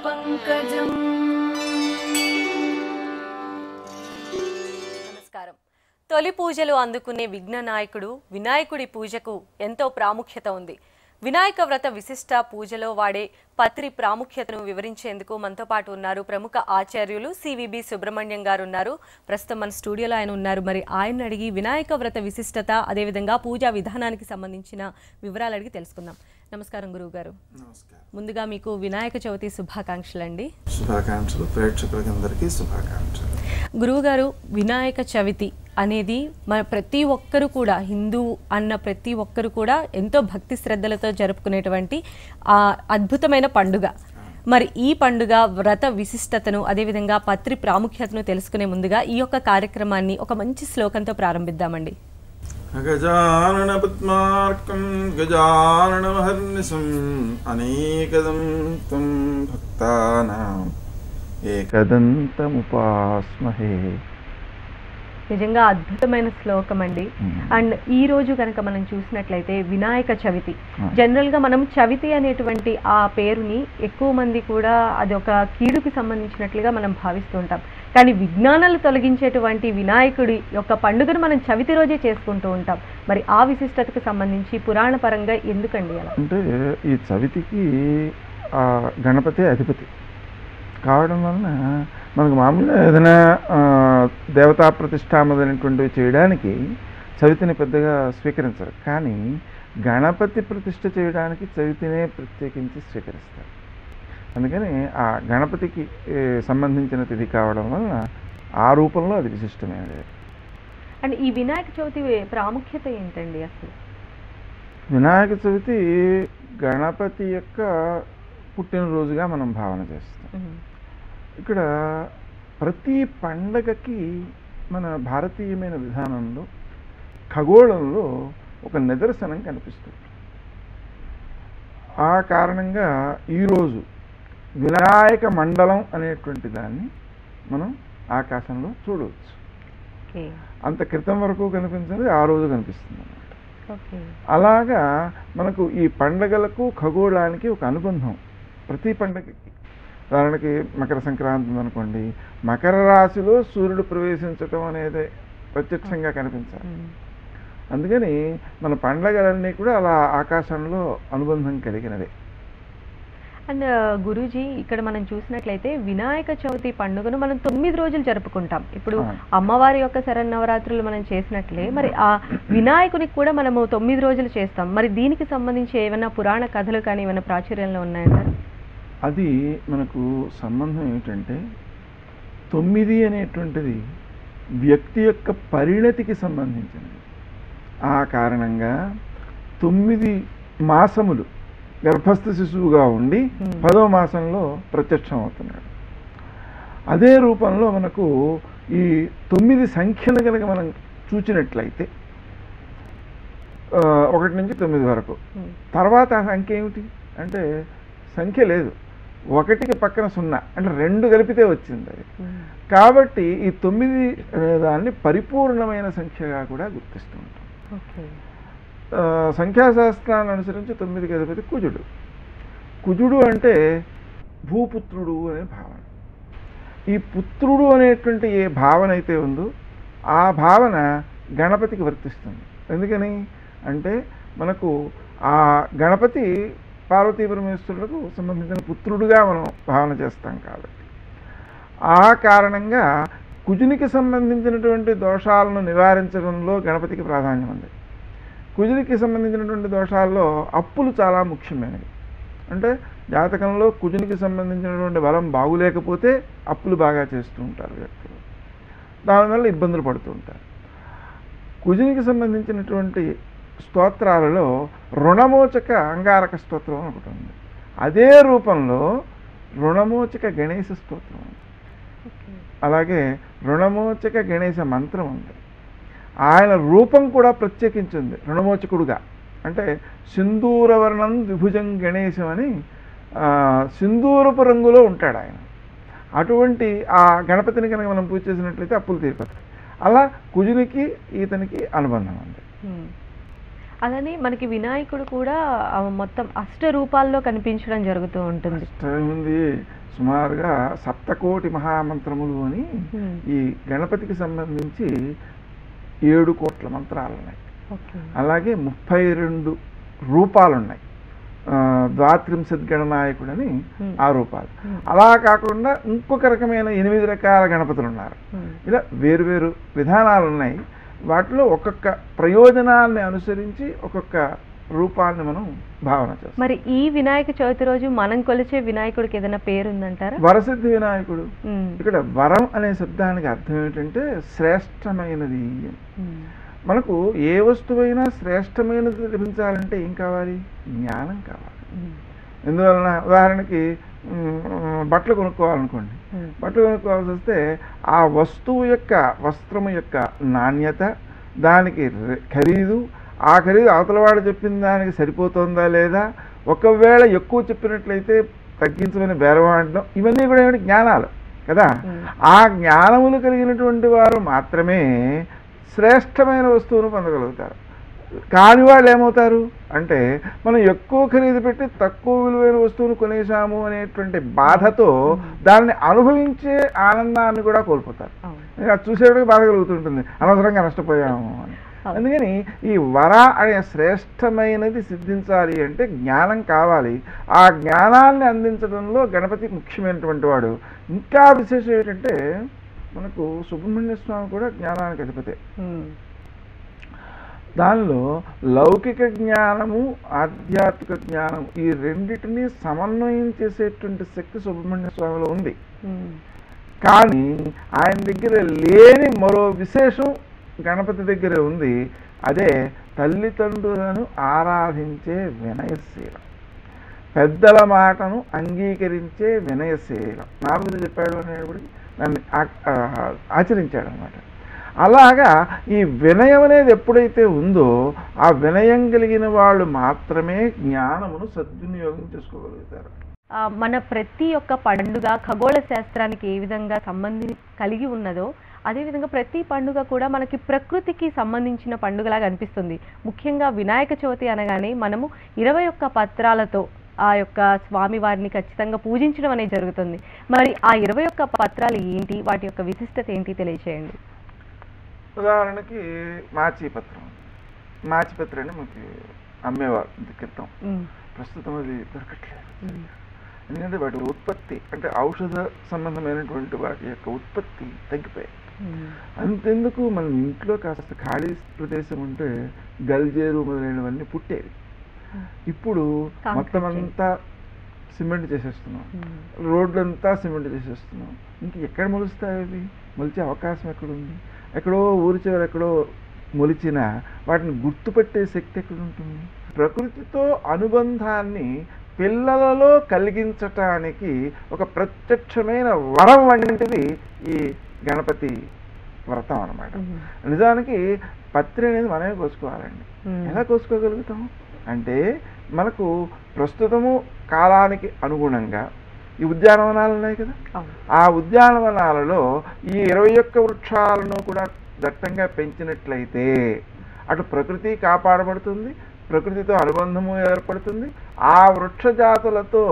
పంకజం. నమస్కారం. తొలి పూజలు అందుకునే విఘ్న నాయకుడు వినాయకుడి పూజకు ఎంతో ప్రాముఖ్యత ఉంది. వినాయక వ్రత విశిష్ట పూజలో వాడే పత్రి ప్రాముఖ్యతను వివరించేందుకు మనతో పాటు ఉన్నారు ప్రముఖ ఆచార్యులు సివిబి సుబ్రహ్మణ్యం గారు ఉన్నారు. ప్రస్తుతం మన స్టూడియోలో ఆయన ఉన్నారు. మరి ఆయన అడిగి వినాయక వ్రత విశిష్టత అదేవిధంగా పూజా విధానానికి సంబంధించిన వివరాలు అడిగి తెలుసుకుందాం. నమస్కారం గురువు గారు. ముందుగా మీకు వినాయక చవితి శుభాకాంక్షలు అండి. శుభాకాంక్షలు, ప్రేక్షకులందరికీ శుభాకాంక్షలు. గురువు గారు, వినాయక చవితి అనేది మన ప్రతి ఒక్కరు కూడా, హిందూ అన్న ప్రతి ఒక్కరు కూడా ఎంతో భక్తి శ్రద్ధలతో జరుపుకునేటువంటి అద్భుతమైన పండుగ. మరి ఈ పండుగ వ్రత విశిష్టతను అదేవిధంగా పత్రి ప్రాముఖ్యతను తెలుసుకునే ముందుగా ఈ యొక్క కార్యక్రమాన్ని ఒక మంచి శ్లోకంతో ప్రారంభిద్దామండి. గజానన పద్మార్కం గజానన మహర్నిశం అనేకదంతం భక్తానాం ఏకదంతముపాస్మహే. నిజంగా అద్భుతమైన శ్లోకం అండి. అండ్ ఈ రోజు కనుక మనం చూసినట్లయితే వినాయక చవితి, జనరల్ గా మనం చవితి అనేటువంటి ఆ పేరుని ఎక్కువ మంది కూడా అది ఒక కీడుకి సంబంధించినట్లుగా మనం భావిస్తూ ఉంటాం. కానీ విజ్ఞానాలు తొలగించేటువంటి వినాయకుడి యొక్క పండుగను మనం చవితి రోజే చేసుకుంటూ ఉంటాం. మరి ఆ విశిష్టతకు సంబంధించి పురాణ పరంగా ఎందుకండి అలా? అంటే ఈ చవితికి గణపతి అధిపతి కావడం వలన మనకు మామూలుగా ఏదైనా దేవతా ప్రతిష్ఠ మొదలైనటువంటివి చేయడానికి చవితిని పెద్దగా స్వీకరించరు. కానీ గణపతి ప్రతిష్ఠ చేయడానికి చవితినే ప్రత్యేకించి స్వీకరిస్తారు. అందుకని ఆ గణపతికి సంబంధించిన తిథి కావడం వలన ఆ రూపంలో అది విశిష్టమైనది. అండ్ ఈ వినాయక చవితి ప్రాముఖ్యత ఏంటండి అసలు? వినాయక చవితి గణపతి యొక్క పుట్టినరోజుగా మనం భావన చేస్తాం. ఇక్కడ ప్రతి పండగకి మన భారతీయమైన విధానంలో ఖగోళంలో ఒక నిదర్శనం కనిపిస్తుంది. ఆ కారణంగా ఈరోజు వినాయక మండలం అనేటువంటి దాన్ని మనం ఆకాశంలో చూడవచ్చు. అంత క్రితం వరకు కనిపించేది ఆ రోజు కనిపిస్తుంది అన్నమాట. అలాగా మనకు ఈ పండగలకు ఖగోళానికి ఒక అనుబంధం. ప్రతి పండగకి, ఉదాహరణకి మకర సంక్రాంతి ఉందనుకోండి, మకర రాశిలో సూర్యుడు ప్రవేశించటం అనేది ప్రత్యక్షంగా కనిపించాలి. అందుకని మన పండగలన్నీ కూడా అలా ఆకాశంలో అనుబంధం కలిగినవే. అండ్ గురూజీ, ఇక్కడ మనం చూసినట్లయితే వినాయక చవితి పండుగను మనం 9 రోజులు జరుపుకుంటాం. ఇప్పుడు అమ్మవారి యొక్క శరన్నవరాత్రులు మనం చేసినట్లే మరి ఆ వినాయకునికి కూడా మనము 9 రోజులు చేస్తాం. మరి దీనికి సంబంధించి ఏమైనా పురాణ కథలు కానీ ఏమైనా ప్రాచుర్యంలో ఉన్నాయంటారు? అది మనకు సంబంధం ఏమిటంటే 9 అనేటువంటిది వ్యక్తి యొక్క పరిణతికి సంబంధించినది. ఆ కారణంగా 9 మాసములు గర్భస్థ శిశువుగా ఉండి 10వ మాసంలో ప్రత్యక్షం అవుతున్నాడు. అదే రూపంలో మనకు ఈ 9 సంఖ్యలు కనుక మనం చూచినట్లయితే 1 నుంచి 9 వరకు, తర్వాత ఆ సంఖ్య ఏమిటి అంటే సంఖ్య లేదు, 1కి పక్కన 0 అంటే 2 కలిపితే వచ్చింది అది. కాబట్టి ఈ 9 దాన్ని పరిపూర్ణమైన సంఖ్యగా కూడా గుర్తిస్తూ ఉంటాం. సంఖ్యాశాస్త్రాన్ని అనుసరించి 9కి అధిపతి కుజుడు. కుజుడు అంటే భూపుత్రుడు అనే భావన. ఈ పుత్రుడు అనేటువంటి ఏ భావన అయితే ఉందో ఆ భావన గణపతికి వర్తిస్తుంది. ఎందుకని అంటే మనకు ఆ గణపతి పార్వతీ పరమేశ్వరులకు సంబంధించిన పుత్రుడుగా మనం భావన చేస్తాం. కాబట్టి ఆ కారణంగా కుజునికి సంబంధించినటువంటి దోషాలను నివారించడంలో గణపతికి ప్రాధాన్యం ఉంది. కుజునికి సంబంధించినటువంటి దోషాల్లో అప్పులు చాలా ముఖ్యమైనవి. అంటే జాతకంలో కుజునికి సంబంధించినటువంటి బలం బాగులేకపోతే అప్పులు బాగా చేస్తూ ఉంటారు వ్యక్తులు, దానివల్ల ఇబ్బందులు పడుతూ ఉంటారు. కుజునికి సంబంధించినటువంటి స్తోత్రాలలో రుణమోచక అంగారక స్తోత్రం అని ఒకటి ఉంది. అదే రూపంలో రుణమోచక గణేశ స్తోత్రం ఉంది. అలాగే రుణమోచక గణేశ మంత్రం ఉంది. ఆయన రూపం కూడా ప్రత్యేకించింది రుణమోచకుడుగా. అంటే సింధూరవర్ణం విభుజం గణేశం అని సింధూరపు రంగులో ఉంటాడు ఆయన. అటువంటి ఆ గణపతిని కనుక మనం పూజ చేసినట్లయితే అప్పులు తీరిపోతాయి. అలా కుజునికి ఈతనికి అనుబంధం ఉంది. అలానే మనకి వినాయకుడు కూడా మొత్తం అష్ట రూపాల్లో కనిపించడం జరుగుతూ ఉంటుంది. ఉంది సుమారుగా సప్తకోటి మహామంత్రములు అని ఈ గణపతికి సంబంధించి 7 కోట్ల మంత్రాలు ఉన్నాయి. అలాగే 32 రూపాలు ఉన్నాయి. ద్వాత్రింశత్ గణనాయకుడు అని ఆ రూపాలు. అలా కాకుండా ఇంకొక రకమైన 8 రకాల గణపతులు ఉన్నారు. ఇలా వేరువేరు విధానాలు ఉన్నాయి. వాటిలో ఒక్కొక్క ప్రయోజనాన్ని అనుసరించి ఒక్కొక్క రూపాన్ని మనం భావన చేస్తాం. మరి ఈ వినాయక చవితి రోజు మనం కొలిచే వినాయకుడికి ఏదైనా పేరు ఉందంటారా? వరసిద్ధి వినాయకుడు. ఇక్కడ వరం అనే శబ్దానికి అర్థం ఏమిటంటే శ్రేష్టమైనది. మనకు ఏ వస్తువైనా శ్రేష్టమైనది లభించాలంటే ఏం కావాలి? జ్ఞానం కావాలి. ఎందువలన ఉదాహరణకి బట్టలు కొనుక్కోవాలనుకోండి. బట్టలు కొనుక్కోవాల్సి వస్తే ఆ వస్తువు యొక్క వస్త్రము యొక్క నాణ్యత, దానికి ఖరీదు, ఆ ఖరీదు అవతలవాడు చెప్పిన దానికి సరిపోతుందా లేదా, ఒకవేళ ఎక్కువ చెప్పినట్లయితే తగ్గించమని బేరవాడడం, ఇవన్నీ కూడా ఏమిటి? జ్ఞానాలు కదా. ఆ జ్ఞానములు కలిగినటువంటి వారు మాత్రమే శ్రేష్టమైన వస్తువును పొందగలుగుతారు. కాని వాళ్ళు ఏమవుతారు అంటే, మనం ఎక్కువ ఖరీదు పెట్టి తక్కువ విలువైన వస్తువును కొనేసాము అనేటువంటి బాధతో దాన్ని అనుభవించే ఆనందాన్ని కూడా కోల్పోతారు. అది చూసేవాడికి బాధ కలుగుతుంటుంది, అనవసరంగా నష్టపోయాము అని. అందుకని ఈ వర అనే శ్రేష్టమైనది సిద్ధించాలి అంటే జ్ఞానం కావాలి. ఆ జ్ఞానాన్ని అందించడంలో గణపతి ముఖ్యమైనటువంటి వాడు. ఇంకా విశేషం ఏంటంటే, మనకు సుబ్రహ్మణ్య స్వామి కూడా జ్ఞానానికి అధిపతే. దానిలో లౌకిక జ్ఞానము, ఆధ్యాత్మిక జ్ఞానము, ఈ రెండింటినీ సమన్వయం చేసేటువంటి శక్తి సుబ్రహ్మణ్య స్వామిలో ఉంది. కానీ ఆయన దగ్గర లేని మరో విశేషం గణపతి దగ్గర ఉంది. అదే తల్లిదండ్రులను ఆరాధించే వినయశీలం, పెద్దల మాటను అంగీకరించే వినయశీలం. నారదుడు చెప్పాడు అనేప్పటికీ దాన్ని ఆచరించాడు అన్నమాట. అలాగా ఈ వినయం అనేది ఎప్పుడైతే ఉందో, ఆ వినయం కలిగిన వాళ్ళు మాత్రమే జ్ఞానమును సద్వినియోగం చేసుకోగలుగుతారు. మన ప్రతి ఒక్క పండుగ ఖగోళ శాస్త్రానికి ఏ విధంగా సంబంధం కలిగి ఉన్నదో, అదేవిధంగా ప్రతి పండుగ కూడా మనకి ప్రకృతికి సంబంధించిన పండుగలాగా అనిపిస్తుంది. ముఖ్యంగా వినాయక చవితి అనగానే మనము 21 పత్రాలతో ఆ యొక్క స్వామివారిని ఖచ్చితంగా పూజించడం అనేది జరుగుతుంది. మరి ఆ 21 పత్రాలు ఏంటి, వాటి యొక్క విశిష్టత ఏంటి తెలియచేయండి. ఉదాహరణకి మాచిపత్రం. మాచిపత్రం అని మనకి అమ్మేవారు క్రితం. ప్రస్తుతం అది దొరకట్లేదు. ఎందుకంటే వాటి ఉత్పత్తి అంటే ఔషధ సంబంధమైనటువంటి వాటి యొక్క ఉత్పత్తి తగ్గిపోయాయి. అంతెందుకు మనం ఇంట్లో కాస్త ఖాళీ ప్రదేశం ఉంటే గల్జేరు మొదలైనవన్నీ పుట్టేవి. ఇప్పుడు మొత్తం అంతా సిమెంట్ చేసేస్తున్నాం, రోడ్లంతా సిమెంట్ చేసేస్తున్నాం. ఇంక ఎక్కడ మొలుస్తాయి అవి? మొలిచే అవకాశం ఎక్కడుంది? ఎక్కడో ఊరి చివరి ఎక్కడో మొలిచిన వాటిని గుర్తుపెట్టే శక్తి ఎక్కడుంటుంది? ప్రకృతితో అనుబంధాన్ని పిల్లలలో కలిగించటానికి ఒక ప్రత్యక్షమైన వరం వంటిది ఈ గణపతి వ్రతం అన్నమాట. నిజానికి పత్రి అనేది మనమే కోసుకోవాలండి. ఎలా కోసుకోగలుగుతాం అంటే, మనకు ప్రస్తుతము కాలానికి అనుగుణంగా ఈ ఉద్యానవనాలు ఉన్నాయి కదా, ఆ ఉద్యానవనాలలో ఈ 21 వృక్షాలను కూడా దట్టంగా పెంచినట్లయితే అటు ప్రకృతి కాపాడబడుతుంది, ప్రకృతితో అనుబంధము ఏర్పడుతుంది, ఆ వృక్ష జాతులతో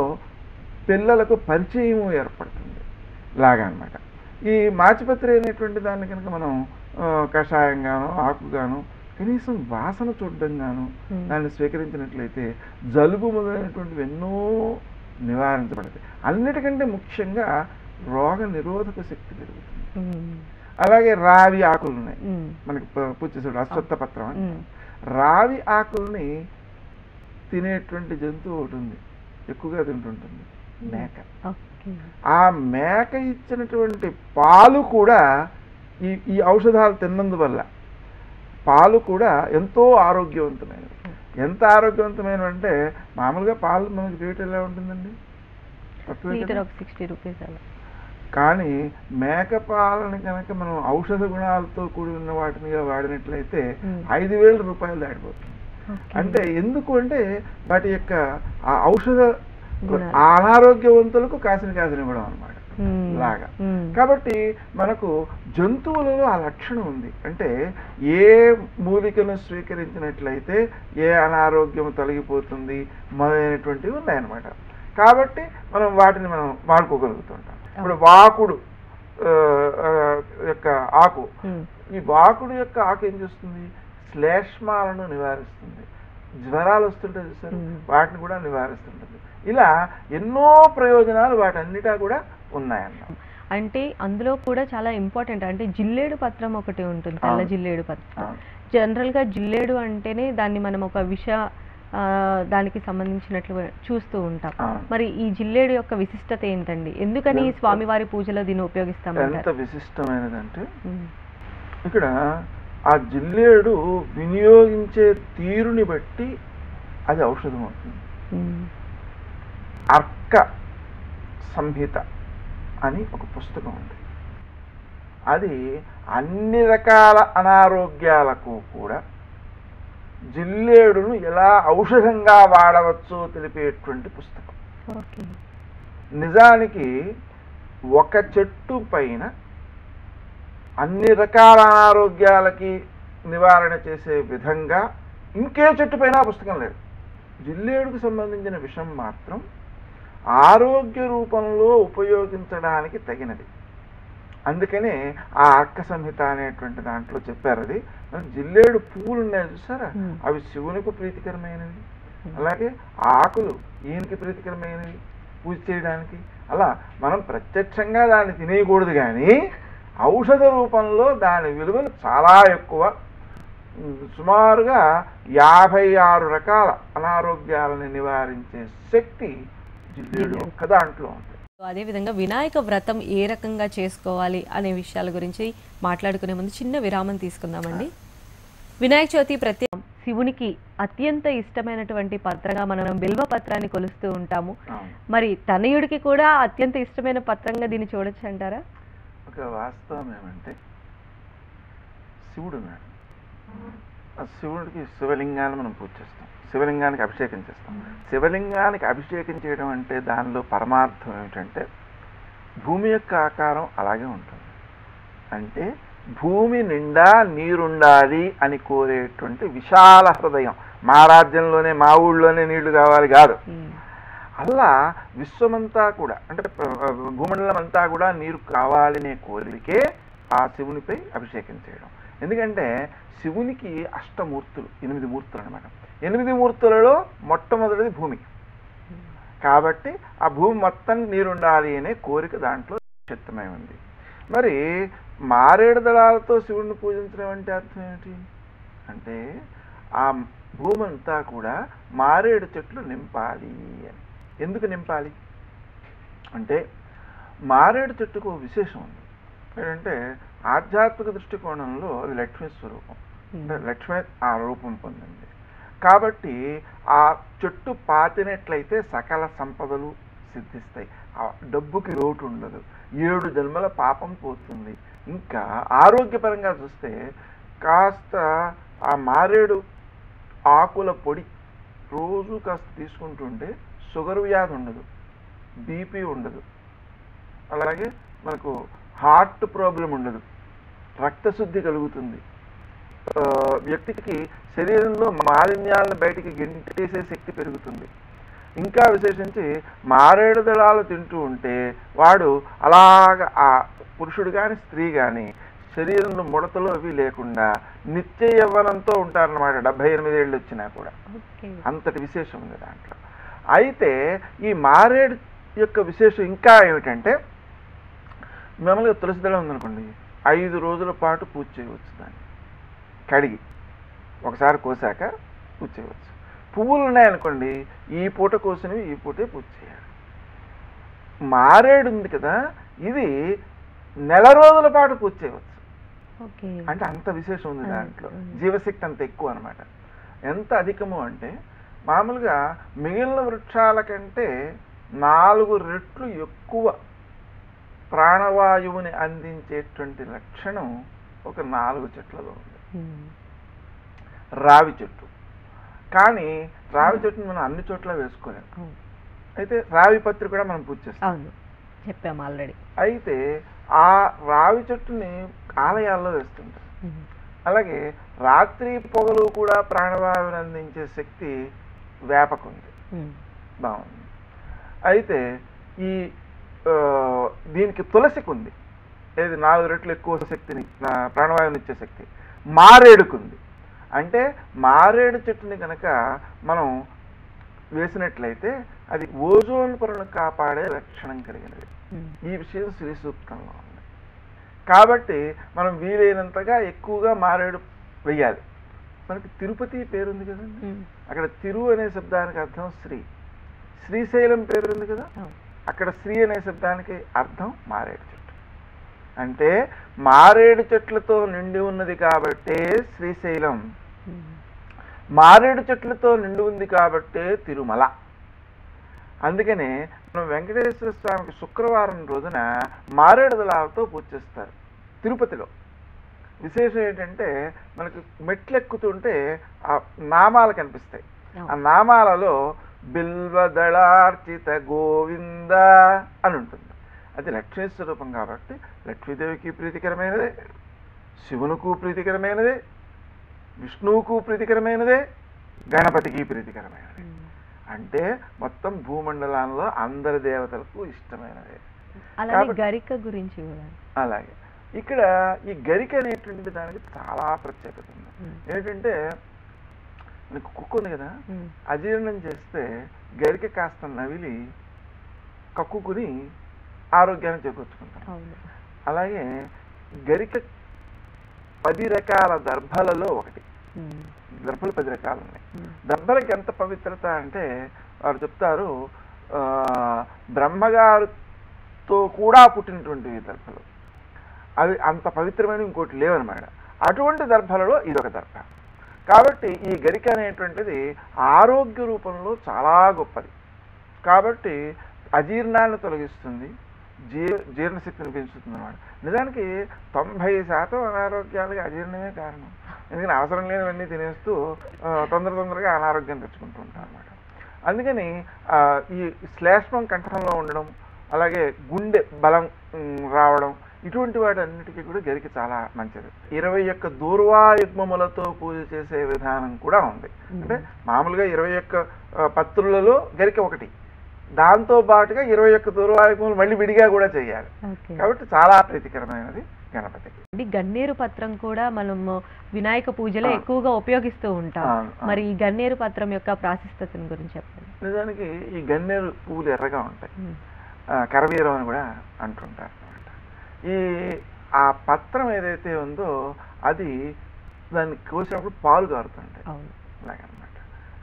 పిల్లలకు పరిచయము ఏర్పడుతుంది. ఇలాగా అన్నమాట. ఈ మాచిపత్రి అనేటువంటి దాన్ని కనుక మనం కషాయంగాను ఆకుగాను కనీసం వాసన చూడడంగాను దాన్ని స్వీకరించినట్లయితే జలుబు మొదలైనటువంటివి ఎన్నో నివారించబడతాయి. అన్నిటికంటే ముఖ్యంగా రోగ నిరోధక శక్తి పెరుగుతుంది. అలాగే రావి ఆకులు ఉన్నాయి మనకి పూజ చేసేవాడు, అశ్వత్థ పత్రం అని. రావి ఆకుల్ని తినేటువంటి జంతువు ఒకటి ఉంది, ఎక్కువగా తింటుంటుంది, మేక. ఆ మేక ఇచ్చినటువంటి పాలు కూడా ఈ ఔషధాలు తిన్నందువల్ల పాలు కూడా ఎంతో ఆరోగ్యవంతమైనవి. ఎంత ఆరోగ్యవంతమైనవి అంటే, మామూలుగా పాలు మనకి రేట్ ఎలా ఉంటుందండి? కానీ మేక పాలని కనుక మనం ఔషధ గుణాలతో కూడి ఉన్న వాటినిగా వాడినట్లయితే 5,000 రూపాయలు దాటిపోతుంది. అంటే ఎందుకు అంటే వాటి యొక్క ఆ ఔషధ అనారోగ్యవంతులకు కాసిన ఇవ్వడం అన్నమాట. లాగా. కాబట్టి మనకు జంతువులలో ఆ లక్షణం ఉంది. అంటే ఏ మూలికను స్వీకరించినట్లయితే ఏ అనారోగ్యం తొలగిపోతుంది మొదలైనటువంటివి ఉన్నాయన్నమాట. కాబట్టి మనం వాటిని మనం వాడుకోగలుగుతుంటాం. ఇప్పుడు వాకుడు యొక్క ఆకు, ఈ వాకుడు యొక్క ఆకు ఏం చేస్తుంది? శ్లేష్మాలను నివారిస్తుంది. జ్వరాలు వస్తుంటాయి చూసారు, వాటిని కూడా నివారిస్తుంటుంది. ఇలా ఎన్నో ప్రయోజనాలు వాటన్నిటా కూడా ఉన్నాయన్నమాట. అంటే అందులో కూడా చాలా ఇంపార్టెంట్, అంటే జిల్లేడు పత్రం ఒకటి ఉంటుంది, తెల్ల జిల్లేడు పత్రం. జనరల్గా జిల్లేడు అంటేనే దాన్ని మనం ఒక దానికి సంబంధించినట్లు చూస్తూ ఉంటాం. మరి ఈ జిల్లేడు యొక్క విశిష్టత ఏంటండి? ఎందుకని స్వామివారి పూజలో దీన్ని ఉపయోగిస్తాం? ఎంత విశిష్టమైనదంటే ఇక్కడ ఆ జిల్లేడు వినియోగించే తీరుని బట్టి అది ఔషధం అవుతుంది. అర్క సంహిత అని ఒక పుస్తకం ఉంది. అది అన్ని రకాల అనారోగ్యాలకు కూడా జిల్లేడును ఎలా ఔషధంగా వాడవచ్చో తెలిపేటువంటి పుస్తకం. నిజానికి ఒక చెట్టు పైన అన్ని రకాల అనారోగ్యాలకి నివారణ చేసే విధంగా ఇంకే చెట్టు పైన పుస్తకం లేదు. జిల్లేడుకు సంబంధించిన విషయం మాత్రం ఆరోగ్య రూపంలో ఉపయోగించడానికి తగినది. అందుకనే ఆ అర్క సంహిత అనేటువంటి దాంట్లో చెప్పారు. అది జిల్లేడు పువ్వులు ఉన్నాయి చూసారా, అవి శివునికి ప్రీతికరమైనవి. అలాగే ఆకులు ఈయనకి ప్రీతికరమైనవి పూజ చేయడానికి. అలా మనం ప్రత్యక్షంగా దాన్ని తినేయకూడదు, కానీ ఔషధ రూపంలో దాని విలువలు చాలా ఎక్కువ. సుమారుగా 56 రకాల అనారోగ్యాలను నివారించే శక్తి జిల్లేడు ఒక్క దాంట్లో ఉంది. అదేవిధంగా వినాయక వ్రతం ఏ రకంగా చేసుకోవాలి అనే విషయాల గురించి మాట్లాడుకునే ముందు చిన్న విరామం తీసుకుందామండి. వినాయక చవితి ప్రత్యేకం శివునికి అత్యంత ఇష్టమైనటువంటి పత్రంగా మనం బిల్వ పత్రాన్ని కొలుస్తూ ఉంటాము. మరి తనయుడికి కూడా అత్యంత ఇష్టమైన పత్రంగా దీన్ని చూడొచ్చు అంటారా? ఒక వాస్తవం ఏమంటే శివుడు ఉన్నాడు. ఆ శివుడికి శివలింగాన్ని మనం పూజ చేస్తాం, శివలింగానికి అభిషేకం చేస్తాం. శివలింగానికి అభిషేకం చేయడం అంటే దానిలో పరమార్థం ఏమిటంటే భూమి యొక్క ఆకారం అలాగే ఉంటుంది. అంటే భూమి నిండా నీరుండాలి అని కోరేటువంటి విశాల హృదయం. మా రాజ్యంలోనే మా ఊళ్ళోనే నీళ్లు కావాలి కాదు, అలా విశ్వమంతా కూడా అంటే భూమండలం అంతా కూడా నీరు కావాలనే కోరికే ఆ శివునిపై అభిషేకం చేయడం. ఎందుకంటే శివునికి అష్టమూర్తులు, 8 మూర్తులు అనమాట. 8 మూర్తులలో మొట్టమొదటిది భూమి. కాబట్టి ఆ భూమి మొత్తం నీరుండాలి అనే కోరిక దాంట్లో చిత్తమై ఉంది. మరి మారేడు దళాలతో శివుడిని పూజించడం అంటే అర్థం ఏమిటి అంటే ఆ భూమి అంతా కూడా మారేడు చెట్లు నింపాలి అని. ఎందుకు నింపాలి అంటే మారేడు చెట్టుకు విశేషం ఉంది. ఏంటంటే ఆధ్యాత్మిక దృష్టికోణంలో అది లక్ష్మీ స్వరూపం, అంటే లక్ష్మీ ఆ రూపం పొందింది. కాబట్టి ఆ చెట్టు పాతినట్లయితే సకల సంపదలు సిద్ధిస్తాయి, ఆ డబ్బుకి లోటు ఉండదు, 7 జన్మల పాపం పోతుంది. ఇంకా ఆరోగ్యపరంగా చూస్తే కాస్త ఆ మారేడు ఆకుల పొడి రోజు కాస్త తీసుకుంటుంటే షుగర్ వ్యాధి ఉండదు, బీపీ ఉండదు, అలాగే మనకు హార్ట్ ప్రాబ్లం ఉండదు, రక్తశుద్ధి కలుగుతుంది, వ్యక్తికి శరీరంలో మాలిన్యాలను బయటికి గెంటేసే శక్తి పెరుగుతుంది. ఇంకా విశేషించి మారేడు దళాలు తింటూ ఉంటే వాడు అలాగ ఆ పురుషుడు కానీ స్త్రీ కానీ శరీరంలో ముడతలు అవి లేకుండా నిత్య యవ్వనంతో ఉంటారన్నమాట. 78 ఏళ్ళు వచ్చినా కూడా అంతటి విశేషం ఉంది దాంట్లో. అయితే ఈ మారేడు యొక్క విశేషం ఇంకా ఏమిటంటే మామూలుగా తులసి దళం ఉందనుకోండి, 5 రోజుల పాటు పూజ చేయవచ్చు. దాన్ని కడిగి ఒకసారి కోసాక పూజ చేయవచ్చు. పువ్వులు ఉన్నాయనుకోండి, ఈ పూట కోసినవి ఈ పూటే పూజ చేయాలి. మారేడు ఉంది కదా, ఇది నెల రోజుల పాటు పూజ చేయవచ్చు. అంటే అంత విశేషం ఉంది దాంట్లో, జీవశక్తి అంత ఎక్కువ అనమాట. ఎంత అధికము అంటే మామూలుగా మిగిలిన వృక్షాల కంటే 4 రెట్లు ఎక్కువ ప్రాణవాయువుని అందించేటువంటి లక్షణం ఒక 4 చెట్లలో ఉంది. రావి చెట్టు, కానీ రావి చెట్టుని మనం అన్ని చోట్ల వేసుకోలేము. అయితే రావి పత్రి కూడా మనం పూజ చేస్తాం. చెప్పాము ఆల్రెడీ. అయితే ఆ రావి చెట్టుని ఆలయాల్లో వేస్తుంటారు. అలాగే రాత్రి పొగలు కూడా ప్రాణవాయువుని అందించే శక్తి వేపకుంది. బాగుంది. అయితే ఈ దీనికి తులసికి ఉంది, ఏది 4 రెట్లు ఎక్కువ శక్తిని ప్రాణవాయువుని ఇచ్చే శక్తి. మారేడుకుంది. అంటే మారేడు చెట్టుని కనుక మనం వేసినట్లయితే అది ఓజోన్ పొరను కాపాడే లక్షణం కలిగినది. ఈ విషయం శ్రీ సూక్తంలో ఉంది. కాబట్టి మనం వీలైనంతగా ఎక్కువగా మారేడు వెయ్యాలి. మనకి తిరుపతి పేరుంది కదండి, అక్కడ తిరు అనే శబ్దానికి అర్థం శ్రీ. శ్రీశైలం పేరుంది కదా, అక్కడ శ్రీ అనే శబ్దానికి అర్థం మారేడు చెట్టు. అంటే మారేడు చెట్లతో నిండి ఉన్నది కాబట్టే శ్రీశైలం, మారేడు చెట్లతో నిండి ఉంది కాబట్టే తిరుమల. అందుకనే మనం వెంకటేశ్వర స్వామికి శుక్రవారం రోజున మారేడు దళాలతో పూజ చేస్తారు తిరుపతిలో. విశేషం ఏంటంటే మనకి మెట్లు ఎక్కుతుంటే ఆ నామాలు కనిపిస్తాయి. ఆ నామాలలో బిల్వదళార్చిత గోవింద అని ఉంటుంది. అది లక్ష్మీ స్వరూపం కాబట్టి లక్ష్మీదేవికి ప్రీతికరమైనదే, శివునికి ప్రీతికరమైనదే, విష్ణువుకు ప్రీతికరమైనదే, గణపతికి ప్రీతికరమైనదే. అంటే మొత్తం భూమండలంలో అందరి దేవతలకు ఇష్టమైనదే. గరిక గురించి అలాగే ఇక్కడ ఈ గరిక అనేటువంటి దానికి చాలా ప్రత్యేకత ఉంది. ఏంటంటే మనకు కుక్క ఉంది కదా, అజీర్ణం చేస్తే గరిక కాస్త నవిలి కక్కుకుని ఆరోగ్యాన్ని చేకూర్చుకుంటాం. అలాగే గరిక 10 రకాల దర్భలలో ఒకటి. దర్భలు 10 రకాలు ఉన్నాయి. దర్భలకి ఎంత పవిత్రత అంటే వారు చెప్తారు, బ్రహ్మగారితో కూడా పుట్టినటువంటి దర్భలు, అవి అంత పవిత్రమైన ఇంకోటి లేవన్నమాట. అటువంటి దర్భలలో ఇదొక దర్భ. కాబట్టి ఈ గరిక అనేటువంటిది ఆరోగ్య రూపంలో చాలా గొప్పది. కాబట్టి అజీర్ణాన్ని తొలగిస్తుంది, జీర్ణశక్తిని పెంచుతుంది అన్నమాట. నిజానికి 90% అనారోగ్యాలకి అజీర్ణమే కారణం. ఎందుకని అవసరం లేనివన్నీ తినేస్తూ తొందరగా అనారోగ్యం తెచ్చుకుంటూ ఉంటాం అన్నమాట. అందుకని ఈ శ్లేష్మం కంఠంలో ఉండడం, అలాగే గుండె బలం రావడం, ఇటువంటి వాటన్నిటికీ కూడా గరిక చాలా మంచిది. 21 దూర్వాయుగ్మములతో పూజ చేసే విధానం కూడా ఉంది. అంటే మామూలుగా 21 పత్రులలో గరిక ఒకటి, దాంతో పాటుగా 21 దూర్వాయుగ్మములు మళ్ళీ విడిగా కూడా చేయాలి. కాబట్టి చాలా ప్రీతికరమైనది గణపతికి. గన్నేరు పత్రం కూడా మనము వినాయక పూజలో ఎక్కువగా ఉపయోగిస్తూ ఉంటాం. మరి ఈ గన్నేరు పత్రం యొక్క ప్రాశస్త్యతను గురించి చెప్పండి. నిజానికి ఈ గన్నేరు పువ్వులు ఎర్రగా ఉంటాయి, కరవీరం అని కూడా అంటుంటారు అనమాట. ఆ పత్రం ఏదైతే ఉందో అది దాన్ని కోసినప్పుడు పాలు కారుతుంటాయి అలాగనమాట.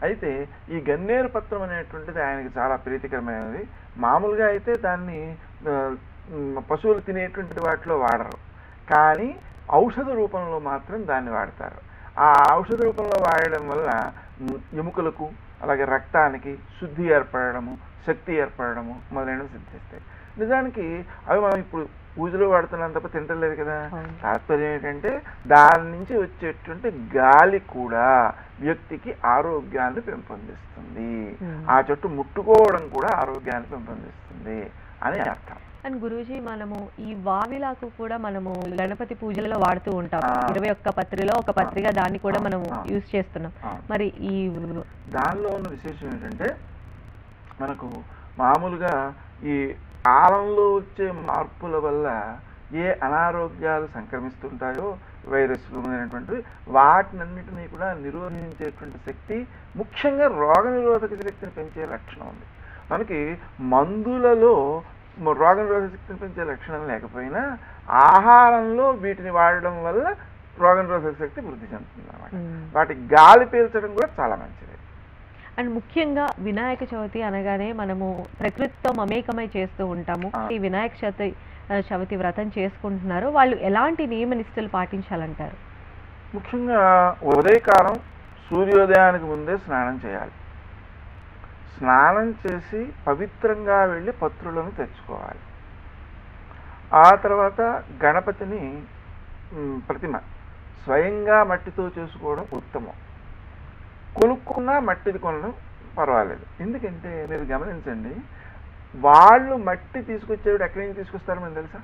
అయితే ఈ గన్నేరు పత్రం అనేటువంటిది ఆయనకి చాలా ప్రీతికరమైనది. మామూలుగా అయితే దాన్ని పశువులు తినేటువంటి వాటిలో వాడరు, కానీ ఔషధ రూపంలో మాత్రం దాన్ని వాడతారు. ఆ ఔషధ రూపంలో వాడడం వల్ల ఎముకలకు అలాగే రక్తానికి శుద్ధి ఏర్పడము, శక్తి ఏర్పడము మొదలైనవి సిద్ధిస్తాయి. నిజానికి అవి మనం ఇప్పుడు పూజలో వాడుతున్నాం తప్ప తింటలేదు కదా. తాత్పర్యం ఏంటంటే దాని నుంచి వచ్చేటువంటి గాలి కూడా వ్యక్తికి ఆరోగ్యాన్ని పెంపొందిస్తుంది, ఆ చెట్టు ముట్టుకోవడం కూడా ఆరోగ్యాన్ని పెంపొందిస్తుంది అని అర్థం. అండ్ గురూజీ, మనము ఈ వావిలాకు కూడా మనము గణపతి పూజలలో వాడుతూ ఉంటాం. 21 పత్రిలో ఒక పత్రిగా దాన్ని కూడా మనము యూజ్ చేస్తున్నాం. మరి ఈ దానిలో ఉన్న విశేషం ఏంటంటే మనకు మామూలుగా ఈ కాలంలో వచ్చే మార్పుల వల్ల ఏ అనారోగ్యాలు సంక్రమిస్తుంటాయో, వైరస్లు అనేటువంటివి, వాటినన్నిటినీ కూడా నిరోధించేటువంటి శక్తి, ముఖ్యంగా రోగనిరోధక శక్తిని పెంచే లక్షణం ఉంది. మనకి మందులలో రోగనిరోధక శక్తిని పెంచే లక్షణం లేకపోయినా ఆహారంలో వీటిని వాడడం వల్ల రోగనిరోధక శక్తి వృద్ధి చెందుతుంది అన్నమాట. వాటి గాలి పీల్చడం కూడా చాలా మంచిది. అండ్ ముఖ్యంగా వినాయక చవితి అనగానే మనము ప్రకృతితో మమేకమై చేస్తూ ఉంటాము. ఈ వినాయక చవితి వ్రతం చేసుకుంటున్నారు, వాళ్ళు ఎలాంటి నియమ నిష్టలు పాటించాలంటారు? ముఖ్యంగా ఉదయకాలం సూర్యోదయానికి ముందే స్నానం చేయాలి. స్నానం చేసి పవిత్రంగా వెళ్ళి పత్రులను తెచ్చుకోవాలి. ఆ తర్వాత గణపతిని ప్రతిమ స్వయంగా మట్టితో చేసుకోవడం ఉత్తమం. కొనుక్కున్నా మట్టిది కొనడం పర్వాలేదు. ఎందుకంటే మీరు గమనించండి, వాళ్ళు మట్టి తీసుకొచ్చేవాడు ఎక్కడి నుంచి తీసుకొస్తారు మనకు తెలుసా?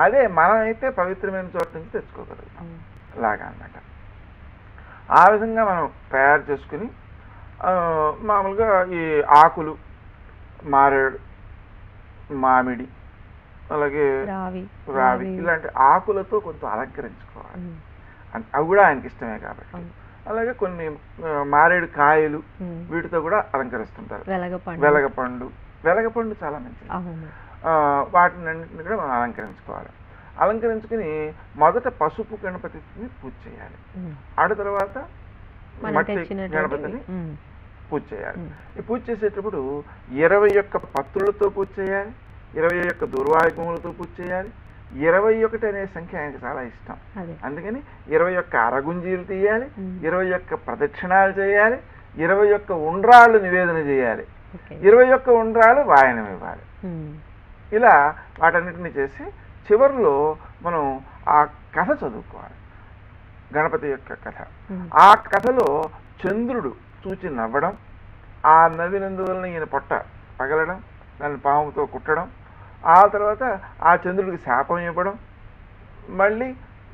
అదే మనమైతే పవిత్రమైన చోట నుంచి తెచ్చుకోగలుగుతాం. అలాగా అన్నమాట. ఆ విధంగా మనం తయారు చేసుకుని మామూలుగా ఈ ఆకులు, మారేడు, మామిడి, అలాగే రావి ఇలాంటి ఆకులతో కొంత అలంకరించుకోవాలి. అవి కూడా ఆయనకి ఇష్టమే కాబట్టి. అలాగే కొన్ని మారేడు కాయలు వీటితో కూడా అలంకరిస్తుంటారు. వెలగపండు చాలా మంచిది. వాటిని అన్నింటిని కూడా మనం అలంకరించుకోవాలి. అలంకరించుకుని మొదట పసుపు గణపతిని పూజ చేయాలి. ఆడ తర్వాత మట్టి గణపతిని పూజ చేయాలి. ఈ పూజ చేసేటప్పుడు 21 పత్రులతో పూజ చేయాలి, 21 దుర్వాయుగములతో పూజ చేయాలి. 21 అనే సంఖ్య ఆయనకి చాలా ఇష్టం. అందుకని 21 అరగుంజీలు తీయాలి, 21 ప్రదక్షిణాలు చేయాలి, 21 ఉండ్రాళ్ళు నివేదన చేయాలి, 21 ఉండ్రాళ్ళు వాయనం ఇవ్వాలి. ఇలా వాటన్నిటిని చేసి చివరిలో మనం ఆ కథ చదువుకోవాలి, గణపతి యొక్క కథ. ఆ కథలో చంద్రుడు చూచి నవ్వడం, ఆ నవ్వినందువలన ఈయన పొట్ట పగలడం, దాన్ని పాముతో కుట్టడం, ఆ తర్వాత ఆ చంద్రుడికి శాపం ఇవ్వడం, మళ్ళీ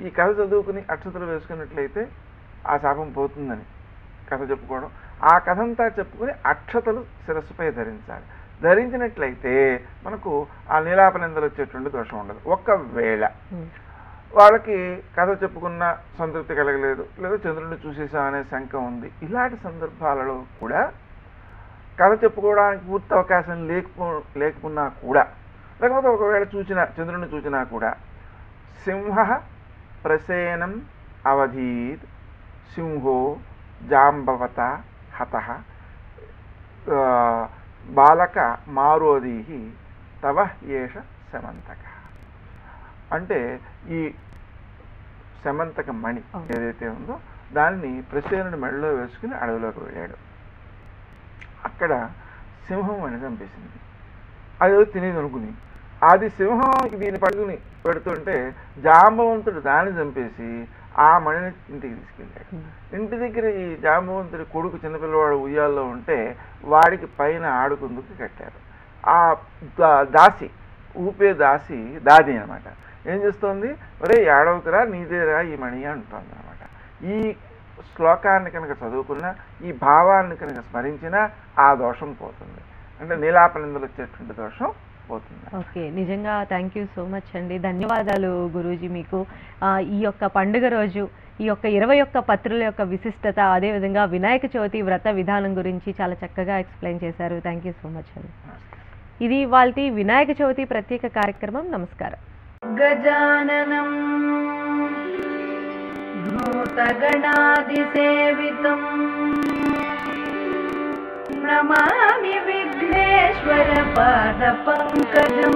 ఈ కథ చదువుకుని అక్షతలు వేసుకున్నట్లయితే ఆ శాపం పోతుందని కథ చెప్పుకోవడం. ఆ కథ అంతా చెప్పుకుని అక్షతలు శిరస్సుపై ధరించాలి. ధరించినట్లయితే మనకు ఆ నీలాపనిందలు వచ్చేటువంటి దోషం ఉండదు. ఒకవేళ వాళ్ళకి కథ చెప్పుకున్న సంతృప్తి కలగలేదు, లేదా చంద్రుడిని చూసేసామనే శంక ఉంది, ఇలాంటి సందర్భాలలో కూడా కథ చెప్పుకోవడానికి పూర్తి అవకాశం లేకున్నా కూడా, లేకపోతే ఒకవేళ చంద్రుడిని చూసినా కూడా సింహ ప్రసేనం అవధీత్ సింహో జాంబవత హత బాలక మారోదీహి తవ ఏష శమంతక. అంటే ఈ శమంతక మణి ఏదైతే ఉందో దాన్ని ప్రసేనుడి మెడలో వేసుకుని అడవిలోకి వెళ్ళాడు. అక్కడ సింహం అని చంపేసింది. అదేదో తినేది అనుకుని అది సింహం దీన్ని పడుకుని పెడుతుంటే జాంబవంతుడు దాన్ని చంపేసి ఆ మణిని ఇంటికి తీసుకెళ్ళాడు. ఇంటి దగ్గర ఈ జాంబవంతుడి కొడుకు చిన్నపిల్లవాడు ఉయ్యాల్లో ఉంటే వాడికి పైన ఆడుకుందుకు కట్టారు. ఆ దాసి ఊపే దాది అనమాట ఏం చేస్తుంది, ఒరే ఏడవకురా నీదేరా ఈ మణి అంటుంది అనమాట. ఈ శ్లోకాన్ని కనుక చదువుకున్నా, ఈ భావాన్ని కనుక స్మరించినా ఆ దోషం పోతుంది. అంటే నీలాపనిందలు వచ్చేటువంటి దోషం పోతుంది. ఓకే, నిజంగా థ్యాంక్ యూ సో మచ్ అండి. ధన్యవాదాలు గురూజీ. మీకు ఈ యొక్క పండుగ రోజు ఈ యొక్క 21 పత్రుల యొక్క విశిష్టత, అదేవిధంగా వినాయక చవితి వ్రత విధానం గురించి చాలా చక్కగా ఎక్స్ప్లెయిన్ చేశారు. థ్యాంక్ యూ సో మచ్ అండి. ఇది ఇవాల్టి వినాయక చవితి ప్రత్యేక కార్యక్రమం. నమస్కారం. గజాననం భూతగణాది సేవితం నమామి విఘ్నేశ్వర పాద పంకజం.